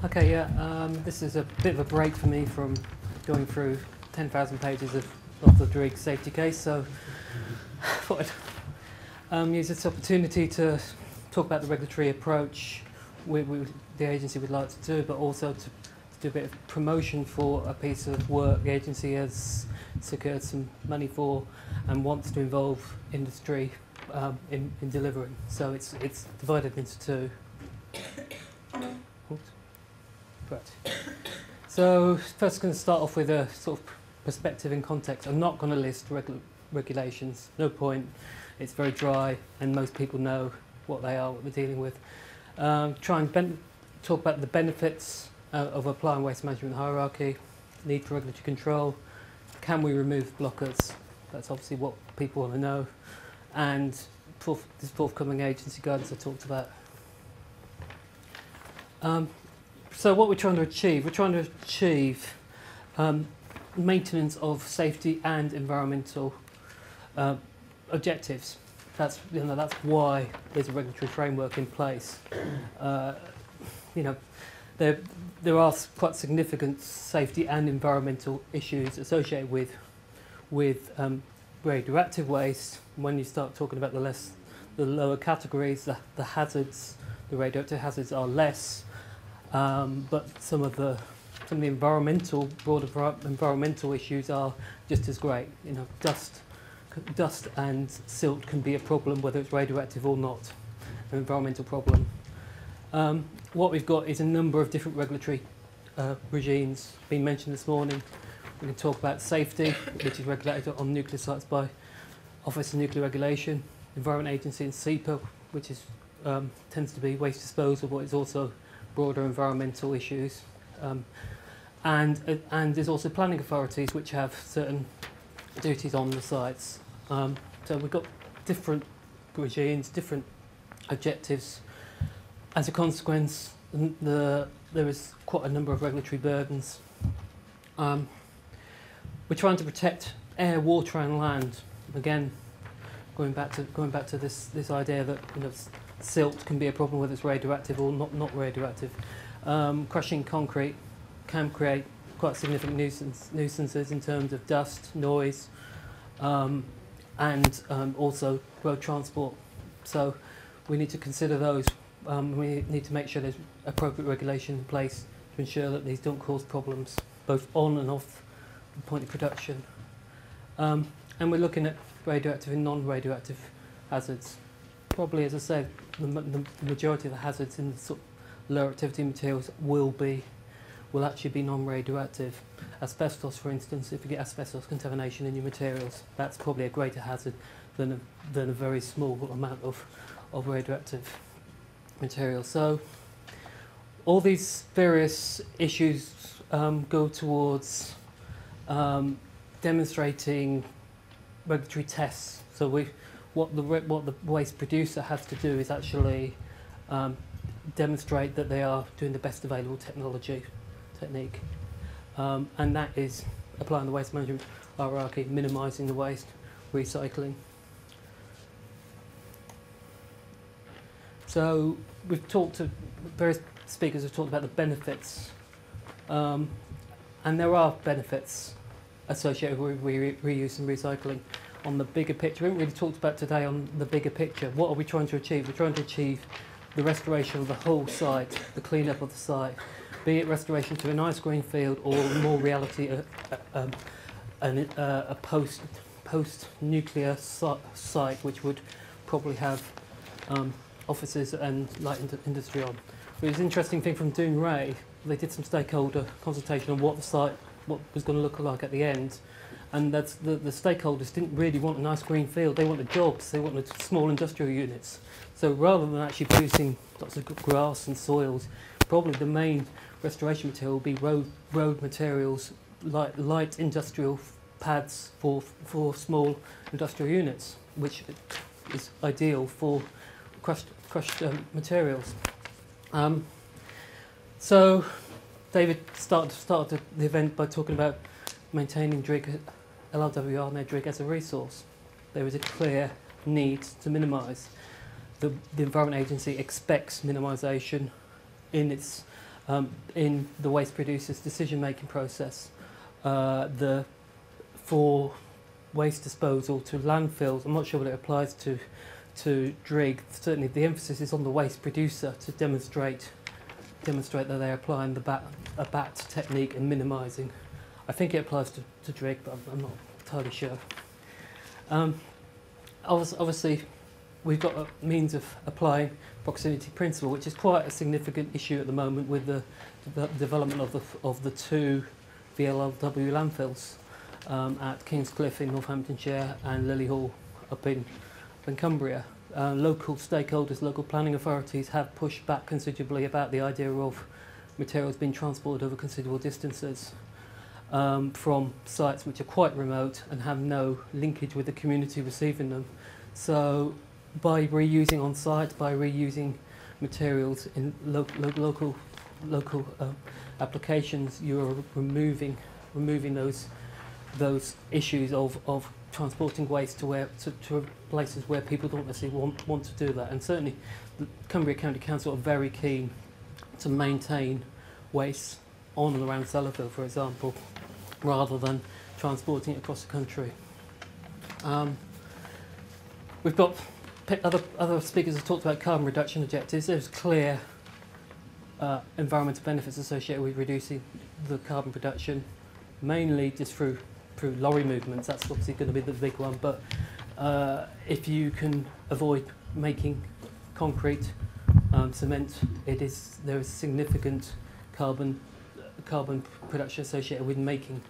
Okay, yeah, this is a bit of a break for me from going through 10,000 pages of the Drigg safety case, so I thought I'd use this opportunity to talk about the regulatory approach the agency would like to do, but also to do a bit of promotion for a piece of work the agency has secured some money for and wants to involve industry in delivering. So it's divided into two. Oops. Right. So first going to start off with a sort of perspective and context. I'm not going to list regulations, no point. It's very dry and most people know what they are, what they're dealing with. Try and talk about the benefits of applying waste management hierarchy, need for regulatory control, can we remove blockers? That's obviously what people want to know. And this forthcoming agency guidance I talked about. So what we're trying to achieve, maintenance of safety and environmental objectives. That's why there's a regulatory framework in place. There are quite significant safety and environmental issues associated with radioactive waste. When you start talking about the lower categories, the hazards, the radioactive hazards are less. But some of the broader environmental issues are just as great. You know, dust and silt can be a problem, whether it's radioactive or not, an environmental problem. What we've got is a number of different regulatory regimes being mentioned this morning. We can talk about safety, which is regulated on nuclear sites by Office of Nuclear Regulation, Environment Agency and CIRIA, which is tends to be waste disposal, but it's also broader environmental issues. And there's also planning authorities which have certain duties on the sites. So we've got different regimes, different objectives. As a consequence, there is quite a number of regulatory burdens. We're trying to protect air, water and land. Again, going back to this idea that silt can be a problem whether it's radioactive or not radioactive. Crushing concrete can create quite significant nuisances in terms of dust, noise, and also road transport. So we need to consider those. We need to make sure there's appropriate regulation in place to ensure that these don't cause problems, both on and off the point of production. And we're looking at radioactive and non-radioactive hazards. Probably, as I said, the majority of the hazards in the sort of lower activity materials will actually be non-radioactive. Asbestos, for instance, if you get asbestos contamination in your materials, that's probably a greater hazard than a very small amount of radioactive material. So all these various issues go towards demonstrating regulatory tests. So what the waste producer has to do is actually demonstrate that they are doing the best available technique, and that is applying the waste management hierarchy, minimising the waste, recycling. So we've talked to various speakers have talked about the benefits, and there are benefits associated with reuse and recycling. On the bigger picture, we haven't really talked about today on the bigger picture. What are we trying to achieve? We're trying to achieve the restoration of the whole site, the clean-up of the site, be it restoration to a nice green field or more reality a post-nuclear site which would probably have offices and light industry on. It was an interesting thing from Doon Ray. They did some stakeholder consultation on what was going to look like at the end. And that's the stakeholders didn't really want a nice green field. They wanted jobs. They wanted small industrial units. So rather than actually producing lots of grass and soils, probably the main restoration material will be road materials, light industrial pads for small industrial units, which is ideal for crushed materials. So David started the event by talking about maintaining Drigg, LRWR and their Drigg as a resource. There is a clear need to minimise. The Environment Agency expects minimisation in its in the waste producer's decision-making process. For waste disposal to landfills, I'm not sure what it applies to DRIG. Certainly the emphasis is on the waste producer to demonstrate that they're applying a BAT technique and minimising. I think it applies to DRIG, but I'm not entirely sure. Obviously, we've got a means of applying proximity principle, which is quite a significant issue at the moment with the development of the two VLLW landfills at Kingscliff in Northamptonshire and Lilyhall up in Cumbria. Local stakeholders, local planning authorities have pushed back considerably about the idea of materials being transported over considerable distances from sites which are quite remote and have no linkage with the community receiving them. So by reusing on site, by reusing materials in local applications, you are removing those issues of transporting waste to places where people don't necessarily want to do that. And certainly the Cumbria County Council are very keen to maintain waste on and around Salford, for example, rather than transporting it across the country. We've got other speakers have talked about carbon reduction objectives. There's clear environmental benefits associated with reducing the carbon production, mainly just through lorry movements. That's obviously going to be the big one. But if you can avoid making concrete, cement, there is significant carbon production associated with making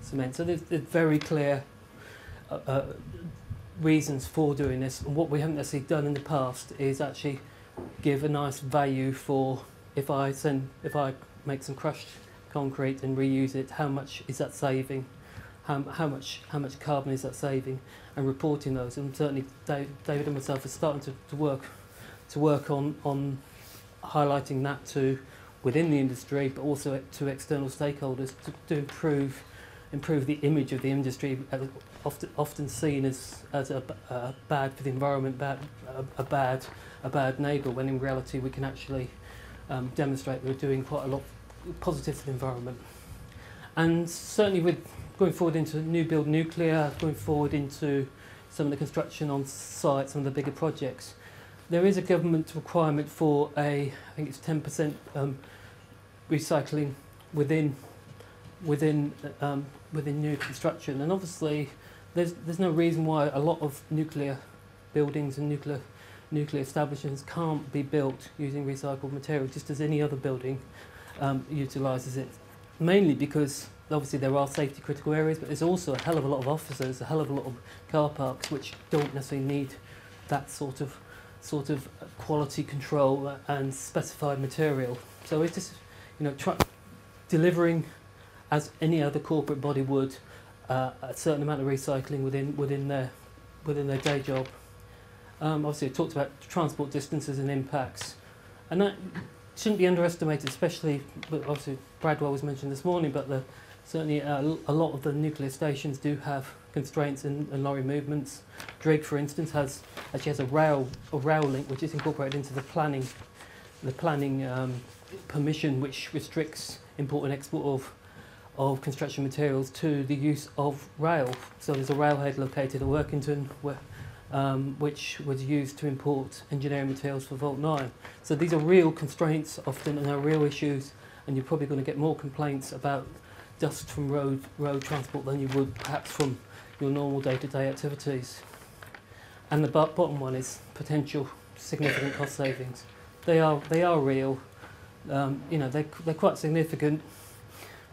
cement. So there's very clear reasons for doing this. And what we haven't necessarily done in the past is actually give a nice value for if I make some crushed concrete and reuse it, how much is that saving? How much carbon is that saving? And reporting those. And certainly David and myself are starting to work on highlighting that to within the industry, but also to external stakeholders to improve the image of the industry, often seen as a bad for the environment, a bad neighbour, when in reality we can actually demonstrate we're doing quite a lot positive for the environment. And certainly with going forward into new build nuclear, going forward into some of the construction on site, some of the bigger projects, there is a government requirement for I think it's 10% recycling within new construction. And obviously there's no reason why a lot of nuclear buildings and nuclear establishments can't be built using recycled material, just as any other building utilises it. Mainly because obviously there are safety critical areas, but there's also a hell of a lot of offices, a hell of a lot of car parks which don't necessarily need that sort of quality control and specified material. So it's just delivering as any other corporate body would a certain amount of recycling within their day job. Obviously, I talked about transport distances and impacts, and that shouldn't be underestimated. Especially, obviously, Bradwell was mentioned this morning, but certainly a lot of the nuclear stations do have constraints in lorry movements. DRIG, for instance, actually has a rail link which is incorporated into the planning permission, which restricts import and export of construction materials to the use of rail. So there's a railhead located at Workington which was used to import engineering materials for Vault 9. So these are real constraints often, and are real issues, and you're probably going to get more complaints about dust from road transport than you would perhaps from your normal day-to-day activities. And the bottom one is potential significant cost savings. They are real. They're quite significant.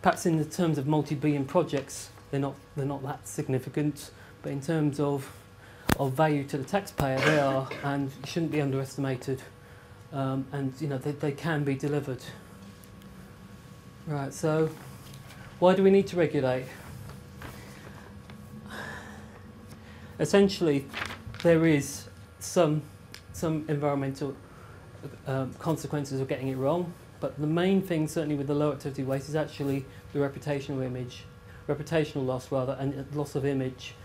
Perhaps in the terms of multi-billion projects, they're not that significant, but in terms of value to the taxpayer, they are, and shouldn't be underestimated. And they can be delivered. Right. So, why do we need to regulate? Essentially, there is some environmental consequences of getting it wrong, but the main thing, certainly with the low activity waste, is actually the reputational loss rather, and loss of image,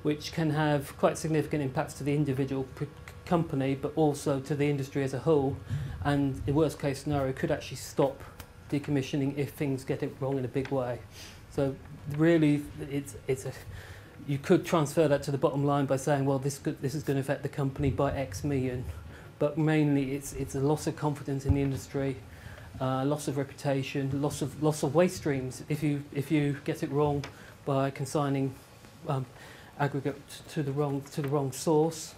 which can have quite significant impacts to the individual company, but also to the industry as a whole, and in worst case scenario could actually stop decommissioning if things get it wrong in a big way. So really, you could transfer that to the bottom line by saying, well, this is going to affect the company by X million, but mainly it's a loss of confidence in the industry, loss of reputation, loss of waste streams. If you get it wrong by consigning aggregate to the wrong source,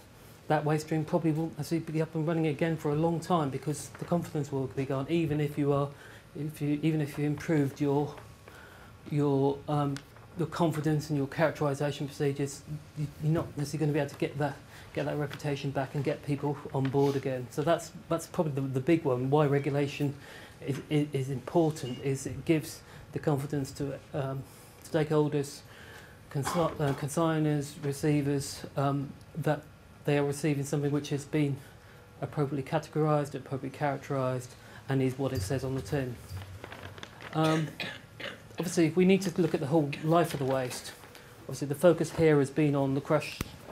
that waste stream probably won't actually be up and running again for a long time, because the confidence will be gone. Even if you improved your confidence and your characterisation procedures, you're not necessarily going to be able to get that reputation back and get people on board again. So that's probably the big one. Why regulation is important is it gives the confidence to stakeholders, consignors, receivers, that they are receiving something which has been appropriately categorised, appropriately characterised, and is what it says on the tin. Obviously, we need to look at the whole life of the waste. Obviously, the focus here has been on the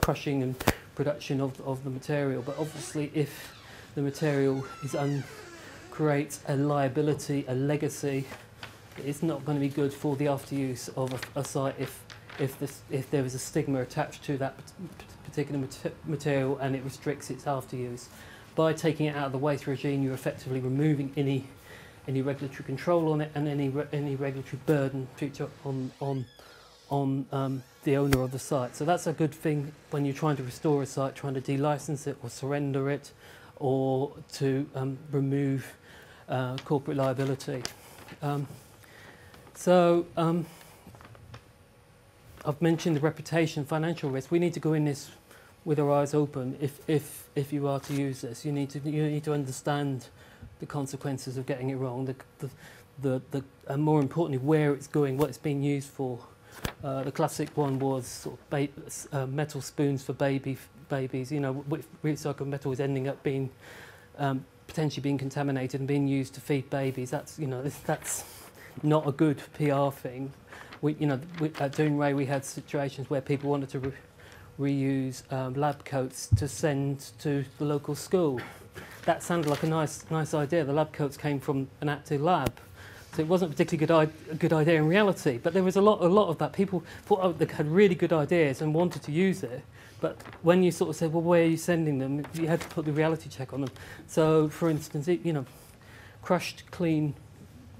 crushing and production of the material, but obviously if the material creates a liability, a legacy, it's not going to be good for the after-use of a site if there is a stigma attached to that particular material and it restricts its after-use. By taking it out of the waste regime, you're effectively removing any regulatory control on it and any regulatory burden future on the owner of the site. So that's a good thing when you're trying to restore a site, trying to de-license it or surrender it, or to remove corporate liability. I've mentioned the reputation, financial risk. We need to go in this with our eyes open. If you are to use this, you need to understand the consequences of getting it wrong. And more importantly, where it's going, what it's being used for. The classic one was sort of metal spoons for babies. You know, recycled metal is ending up being potentially being contaminated and being used to feed babies. That's not a good PR thing. At Doonray we had situations where people wanted to reuse lab coats to send to the local school. That sounded like a nice idea. The lab coats came from an active lab, so it wasn't a particularly good idea in reality. But there was a lot of that. People thought they had really good ideas and wanted to use it. But when you sort of said, well, where are you sending them? You had to put the reality check on them. So, for instance, crushed, clean,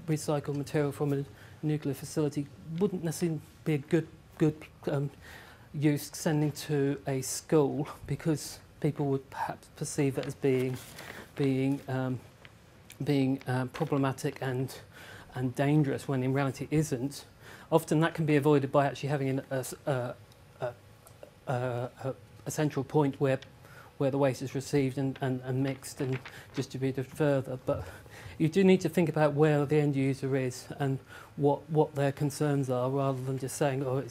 recycled material from a nuclear facility wouldn't necessarily be a good use sending to a school, because people would perhaps perceive it as being problematic and dangerous, when in reality it isn't. Often that can be avoided by actually having a central point where the waste is received and mixed and distributed further. But you do need to think about where the end user is and what their concerns are, rather than just saying, oh,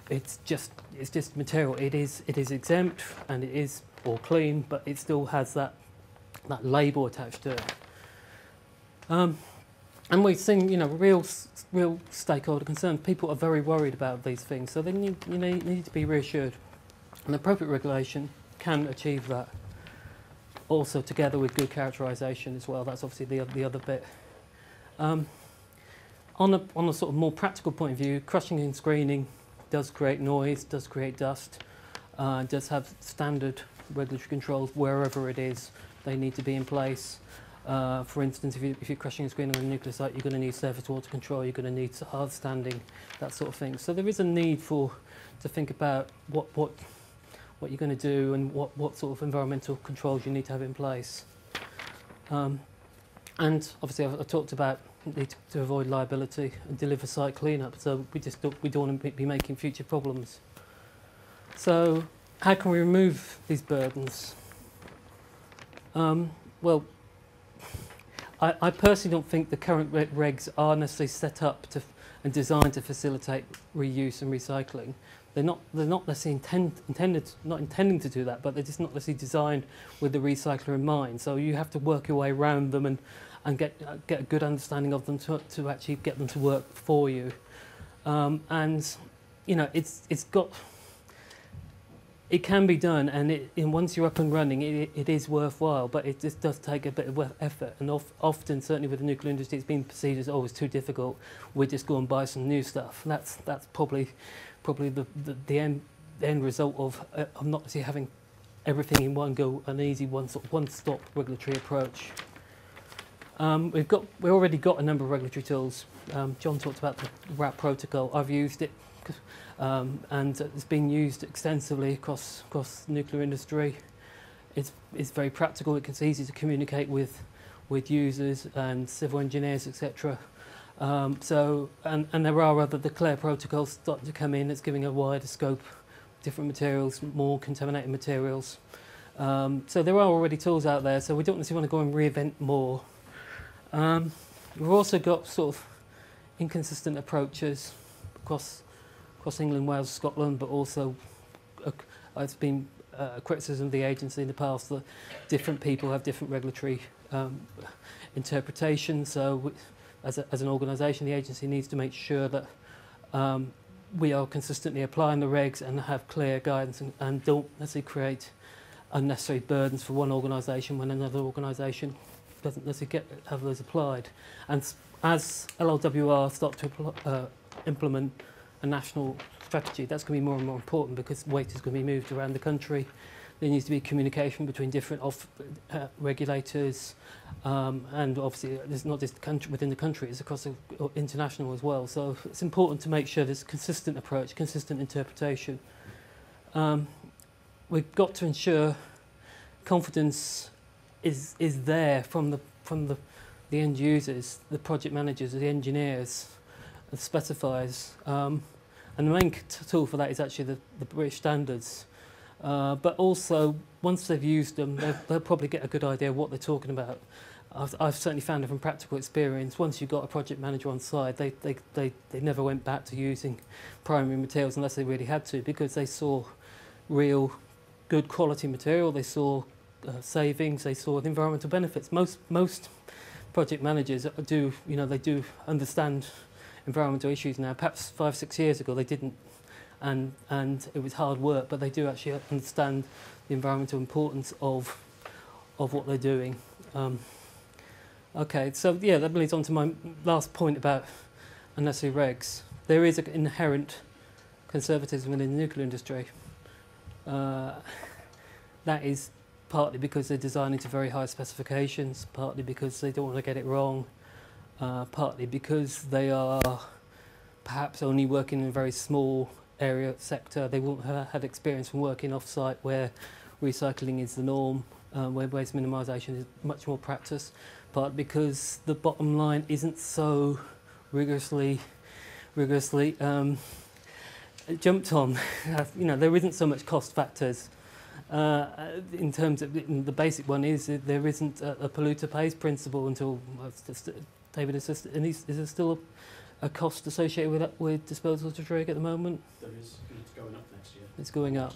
it's just material. It is exempt and it is all clean, but it still has that label attached to it. And we've seen, real stakeholder concerns. People are very worried about these things, so they need to be reassured. And appropriate regulation can achieve that. Also, together with good characterisation as well. That's obviously the other bit. On a sort of more practical point of view, crushing and screening does create noise, does create dust, does have standard regulatory controls wherever it is. They need to be in place. For instance, if you're crushing and screening on a nuclear site, you're going to need surface water control, you're going to need hard standing, that sort of thing. So there is a need to think about what you're going to do and what sort of environmental controls you need to have in place. And obviously I've talked about need to avoid liability and deliver site cleanup, so we don't want to be making future problems. So how can we remove these burdens? Well, I personally don't think the current regs are necessarily set up and designed to facilitate reuse and recycling. They're not necessarily intending to do that, but they're just not necessarily designed with the recycler in mind. So you have to work your way around them and get a good understanding of them to actually get them to work for you. And it's got it can be done, and once you're up and running, it is worthwhile, but it just does take a bit of effort. And often, certainly with the nuclear industry, it's been perceived as always too difficult. We'll just go and buy some new stuff. And that's probably the end result of not actually having everything in one go, an easy one-stop regulatory approach. We've already got a number of regulatory tools. John talked about the RAP protocol. I've used it. And it's been used extensively across the nuclear industry. It's very practical. It's easy to communicate with users and civil engineers, etc. And there are the CLARE protocols starting to come in. It's giving a wider scope, different materials, more contaminated materials. So there are already tools out there. So we don't necessarily want to go and reinvent more. We've also got sort of inconsistent approaches across England, Wales, Scotland, but also it's been a criticism of the agency in the past that different people have different regulatory interpretations. So as an organisation, the agency needs to make sure that we are consistently applying the regs and have clear guidance and don't necessarily create unnecessary burdens for one organisation when another organisation doesn't necessarily have those applied. And as LLWR start to implement a national strategy, that's going to be more and more important because weight is going to be moved around the country. There needs to be communication between different regulators, and obviously it's not just within the country, it's across international as well. So it's important to make sure there's a consistent approach, consistent interpretation. We've got to ensure confidence is there from the end users, the project managers, the engineers, the specifiers. And the main tool for that is actually the British standards. But also, once they've used them, they'll probably get a good idea of what they're talking about. I've certainly found it from practical experience. Once you've got a project manager on side, they never went back to using primary materials unless they really had to, because they saw real good quality material, they saw savings, they saw the environmental benefits. Most project managers do understand environmental issues now. Perhaps 5-6 years ago they didn't, and it was hard work, but they do actually understand the environmental importance of what they're doing. Okay, so yeah, that leads on to my last point about unnecessary regs. There is an inherent conservatism within the nuclear industry. That is partly because they're designing to very high specifications, partly because they don't want to get it wrong, partly because they are perhaps only working in a very small area sector. They won't have had experience from working off-site where recycling is the norm, where waste minimisation is much more practice, but because the bottom line isn't so rigorously jumped on. There isn't so much cost factors. In terms of the basic one is there isn't a polluter pays principle until David assisted. And is there still a cost associated with disposal to drag at the moment? There is. It's going up next year. It's going up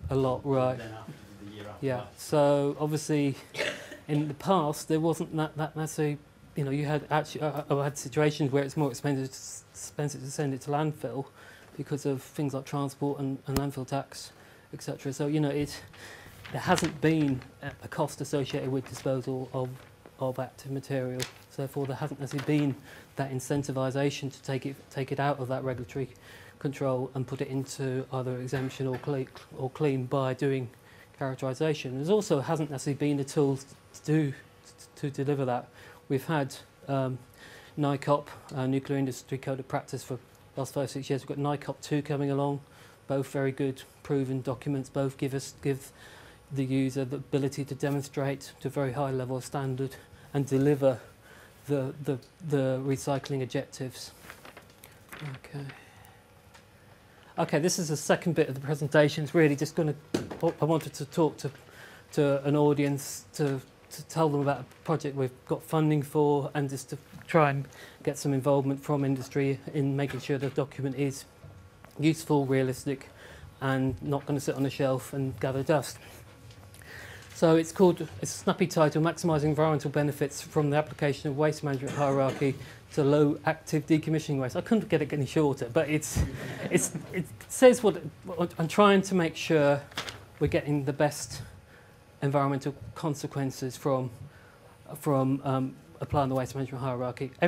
a lot, right? Then after the year after Yeah. that. So obviously, in the past there wasn't that necessarily. You had actually I had situations where it's more expensive to send it to landfill because of things like transport and landfill tax, etc. So there hasn't been a cost associated with disposal of active material. So therefore, there hasn't necessarily been that incentivisation to take it out of that regulatory control and put it into either exemption or clean by doing characterisation. There also hasn't necessarily been the tools to deliver that. We've had NICOP, Nuclear Industry Code of Practice, for the last 5-6 years. We've got NICOP 2 coming along, both very good proven documents, both give the user the ability to demonstrate to a very high level of standard and deliver the recycling objectives. Okay, this is the second bit of the presentation. It's really just I wanted to talk to an audience to tell them about a project we've got funding for, and just to try and get some involvement from industry in making sure the document is useful, realistic, and not going to sit on a shelf and gather dust. So it's a snappy title, Maximising Environmental Benefits from the Application of Waste Management Hierarchy to Low Active Decommissioning Waste. I couldn't get it any shorter, but it says what I'm trying to make sure we're getting the best environmental consequences from applying the waste management hierarchy. I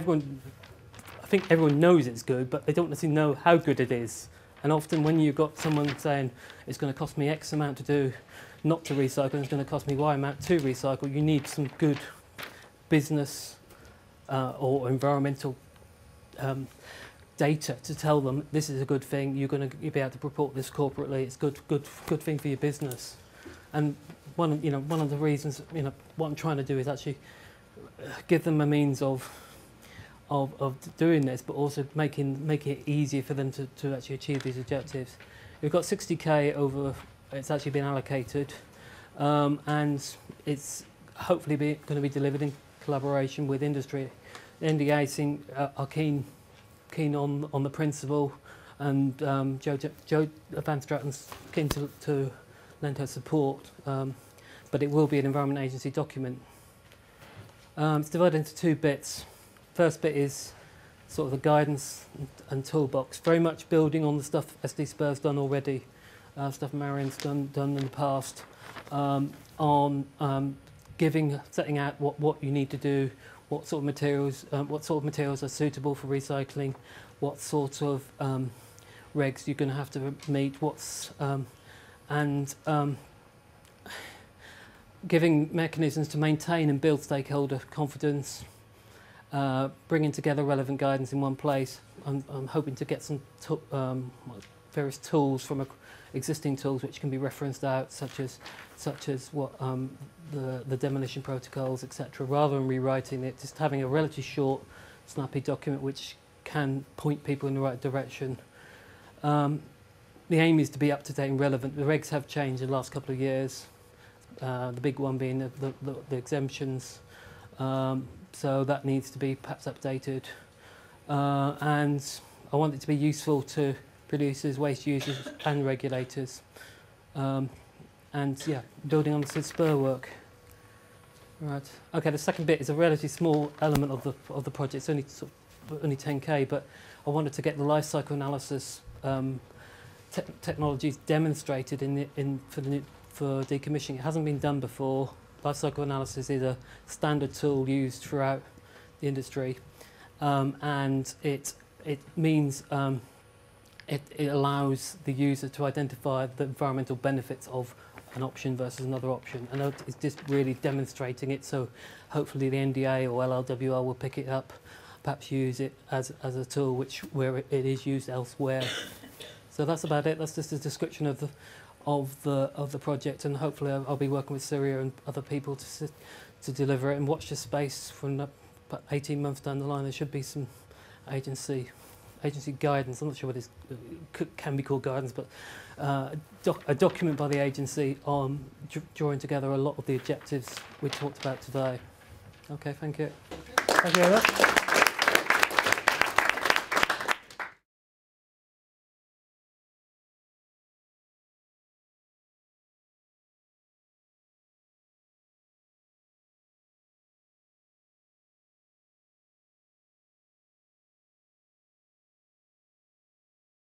think everyone knows it's good, but they don't necessarily know how good it is. And often when you've got someone saying it's going to cost me X amount to do, not to recycle, and it's going to cost me Y amount to recycle, you need some good business or environmental data to tell them this is a good thing. You'll be able to report this corporately. It's good thing for your business. And one of the reasons, what I'm trying to do is actually give them a means of doing this, but also making it easier for them to actually achieve these objectives. We've got 60k over. It's actually been allocated, and it's hopefully going to be delivered in collaboration with industry. The NDA are keen on the principle, and Jo Van Stratton's keen to lend her support, but it will be an Environment Agency document. It's divided into two bits. First bit is sort of the guidance and toolbox, very much building on the stuff SAFESPUR's done already, stuff Marion's done in the past, on setting out what you need to do, what sort of materials are suitable for recycling, what sort of regs you're going to have to meet, and giving mechanisms to maintain and build stakeholder confidence, bringing together relevant guidance in one place. I'm hoping to get some various tools from existing tools which can be referenced out, such as what the demolition protocols, etc. Rather than rewriting it, just having a relatively short, snappy document which can point people in the right direction. The aim is to be up to date and relevant. The regs have changed in the last couple of years. The big one being the exemptions. So that needs to be perhaps updated. And I want it to be useful to producers, waste users and regulators. And yeah, building on the SAFESPUR work. Right. Okay, the second bit is a relatively small element of the project. It's only 10k, but I wanted to get the life cycle analysis technologies demonstrated for decommissioning. It hasn't been done before. Life cycle analysis is a standard tool used throughout the industry, and it means it allows the user to identify the environmental benefits of an option versus another option, and it's just really demonstrating it. So hopefully the NDA or LLWL will pick it up, perhaps use it as a tool where it is used elsewhere. So that's about it. That's just a description of the project, and hopefully I'll be working with CIRIA and other people to deliver it. And watch this space. From about 18 months down the line, there should be some agency guidance. I'm not sure what it can be called guidance, but a document by the agency on drawing together a lot of the objectives we talked about today. Okay, thank you. Thank you very much.